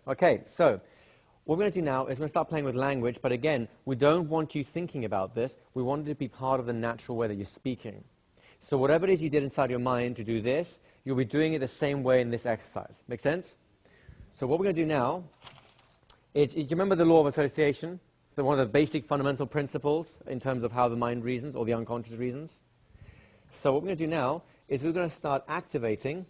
Okay, so what we're going to do now is we're going to start playing with language, but again, we don't want you thinking about this. We want it to be part of the natural way that you're speaking. So whatever it is you did inside your mind to do this, you'll be doing it the same way in this exercise. Make sense? So what we're going to do now is, do you remember the law of association? So one of the basic fundamental principles in terms of how the mind reasons, or the unconscious reasons. So what we're going to do now is we're going to start activating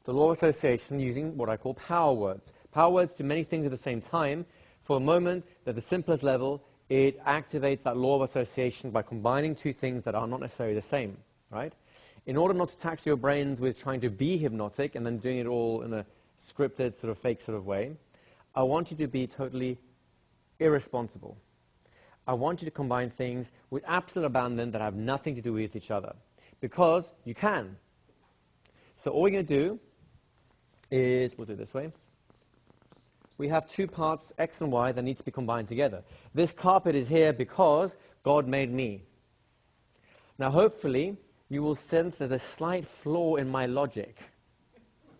the law of association using what I call power words. Power words do many things at the same time. For a moment, at the simplest level, it activates that law of association by combining two things that are not necessarily the same, right? In order not to tax your brains with trying to be hypnotic and then doing it all in a scripted, sort of fake sort of way, I want you to be totally irresponsible. I want you to combine things with absolute abandon that have nothing to do with each other. Because you can. So all we're going to do is, we'll do it this way. We have two parts, X and Y, that need to be combined together. This carpet is here because God made me. Now hopefully you will sense there's a slight flaw in my logic.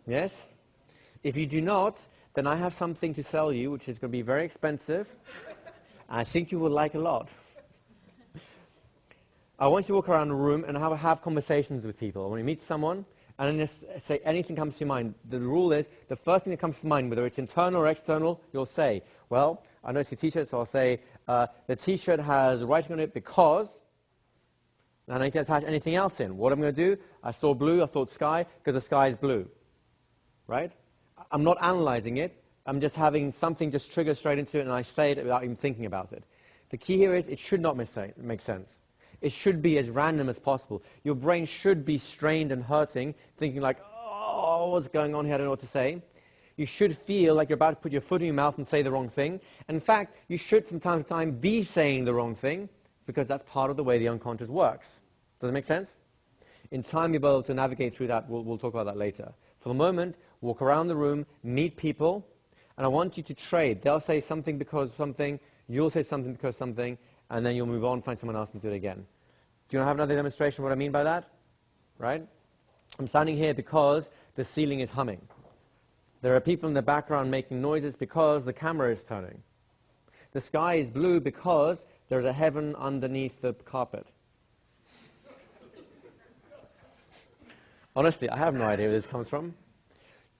Yes? If you do not, then I have something to sell you which is going to be very expensive. I think you will like a lot. I want you to walk around the room and have conversations with people. When you meet someone, and then just say anything comes to your mind. The rule is, the first thing that comes to mind, whether it's internal or external, you'll say, well, I know it's your t-shirt, so I'll say, the t-shirt has writing on it because, and I can attach anything else in. What I'm going to do, I saw blue, I thought sky, because the sky is blue. Right? I'm not analyzing it. I'm just having something just trigger straight into it, and I say it without even thinking about it. The key here is, it should not make sense. It should be as random as possible. Your brain should be strained and hurting, thinking like, oh, what's going on here? I don't know what to say. You should feel like you're about to put your foot in your mouth and say the wrong thing. And in fact, you should from time to time be saying the wrong thing, because that's part of the way the unconscious works. Does it make sense? In time, you'll be able to navigate through that. We'll talk about that later. For the moment, walk around the room, meet people, and I want you to trade. They'll say something because something, you'll say something because something, and then you'll move on, find someone else and do it again. Do you want to have another demonstration of what I mean by that? Right? I'm standing here because the ceiling is humming. There are people in the background making noises because the camera is turning. The sky is blue because there's a heaven underneath the carpet. Honestly, I have no idea where this comes from.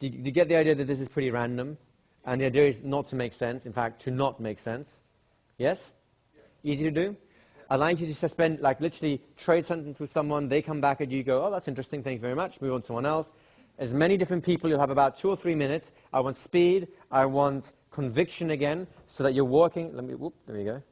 Do you get the idea that this is pretty random? And the idea is not to make sense, in fact, to not make sense. Yes? Easy to do? I'd like you to suspend, like literally trade sentence with someone, they come back at you, go, oh, that's interesting, thank you very much, move on to someone else. As many different people, you'll have about 2 or 3 minutes. I want speed, I want conviction again, so that you're working, there we go.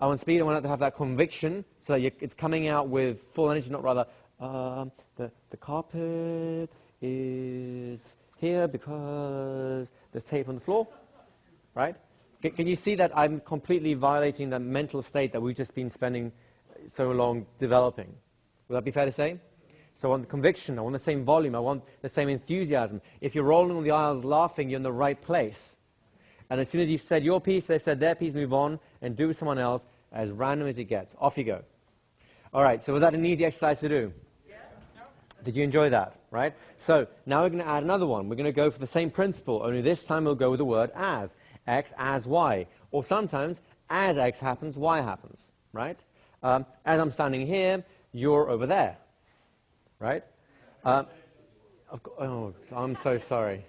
I want speed, I want to have that conviction, so that it's coming out with full energy, not rather, the carpet is here because there's tape on the floor, right? Can you see that I'm completely violating the mental state that we've just been spending so long developing? Would that be fair to say? So I want the conviction, I want the same volume, I want the same enthusiasm. If you're rolling on the aisles laughing, you're in the right place. And as soon as you've said your piece, they've said their piece, move on and do with someone else, as random as it gets. Off you go. All right, so was that an easy exercise to do? Yeah. Did you enjoy that, right? So now we're going to add another one. We're going to go for the same principle, only this time we'll go with the word as. X as Y. Or sometimes, as X happens, Y happens, right? As I'm standing here, you're over there, right? Oh, I'm so sorry.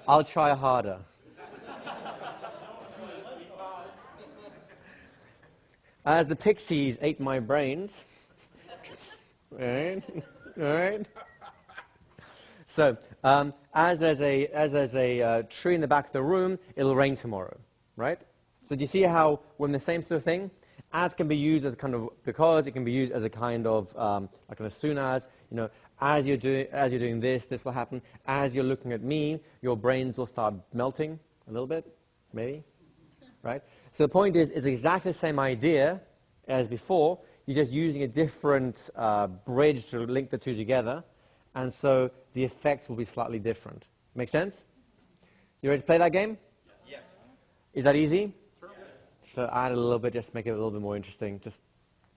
I'll try harder. As the pixies ate my brains, right? Right? So, as there's a tree in the back of the room, it'll rain tomorrow, right? So do you see how we're in the same sort of thing? As can be used as kind of because, it can be used as a kind of like as soon as, you know, as you're doing this, this will happen. As you're looking at me, your brains will start melting a little bit, maybe, right? So the point is, it's exactly the same idea as before. You're just using a different bridge to link the two together. And so the effects will be slightly different. Make sense? You ready to play that game? Yes. Is that easy? Sure. Yes. So add a little bit, just make it a little bit more interesting, just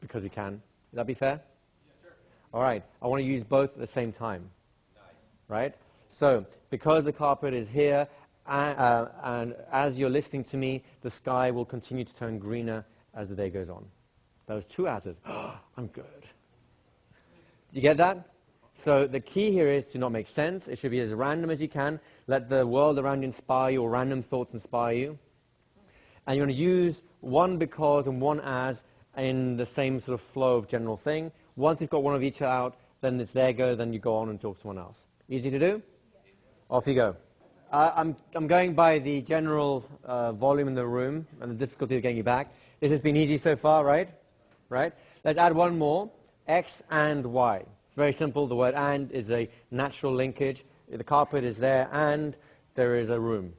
because you can. Would that be fair? Yeah, sure. All right. I want to use both at the same time. Nice. Right? So, because the carpet is here, and as you're listening to me, the sky will continue to turn greener as the day goes on. Those two asses. I'm good. You get that? So the key here is to not make sense. It should be as random as you can. Let the world around you inspire you, or random thoughts inspire you. And you want to use one because and one as in the same sort of flow of general thing. Once you've got one of each out, then it's there go, then you go on and talk to someone else. Easy to do? Off you go. I'm going by the general volume in the room and the difficulty of getting you back. This has been easy so far, right? Right? Let's add one more. X and Y. It's very simple. The word and is a natural linkage. The carpet is there and there is a room.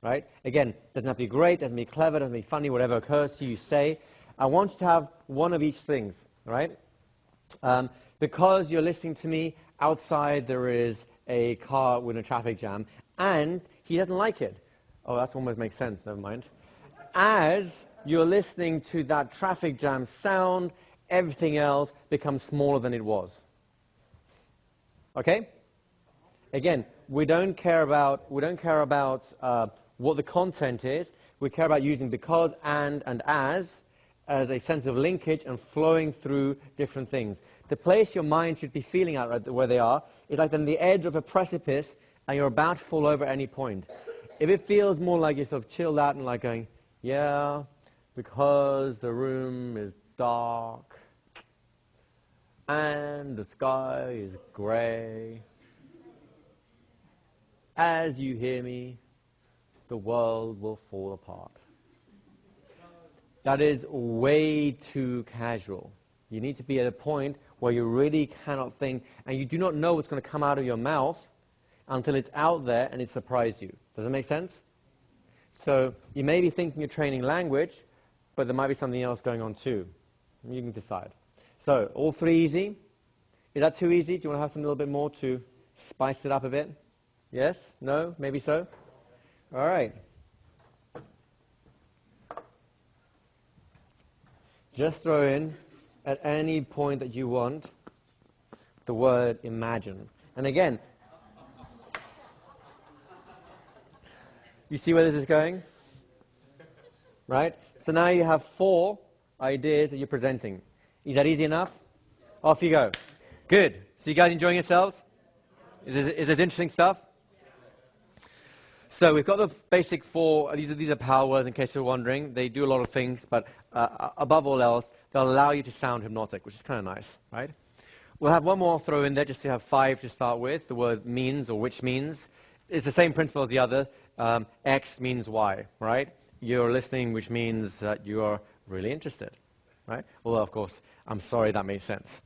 Right? Again, doesn't have to be great, doesn't have to be clever, doesn't have to be funny, whatever occurs to you, say. I want you to have one of each things, right? Because you're listening to me, outside there is a car with a traffic jam, and he doesn't like it. Oh, that almost makes sense, never mind. As you're listening to that traffic jam sound, everything else becomes smaller than it was. Okay? Again, we don't care about what the content is. We care about using because, and as a sense of linkage and flowing through different things. The place your mind should be feeling at right where they are is like on the edge of a precipice and you're about to fall over at any point. If it feels more like you're sort of chilled out and like going, yeah, because the room is dark and the sky is grey, as you hear me, the world will fall apart. That is way too casual. You need to be at a point where you really cannot think, and you do not know what's going to come out of your mouth until it's out there and it surprised you. Does that make sense? So you may be thinking you're training language, but there might be something else going on too. You can decide. So, all three easy? Is that too easy? Do you want to have some little bit more to spice it up a bit? Yes? No? Maybe so? All right. Just throw in, at any point that you want, the word imagine. And again, you see where this is going? Right? So now you have 4 ideas that you're presenting. Is that easy enough? Off you go. Good. So you guys enjoying yourselves? Is this interesting stuff? So we've got the basic 4, these are power words in case you're wondering. They do a lot of things, but above all else, they'll allow you to sound hypnotic, which is kind of nice, right? We'll have one more throw in there just to have 5 to start with. The word means or which means. It's the same principle as the other. X means Y, right? You're listening, which means that you are really interested, right? Although, of course, I'm sorry that made sense.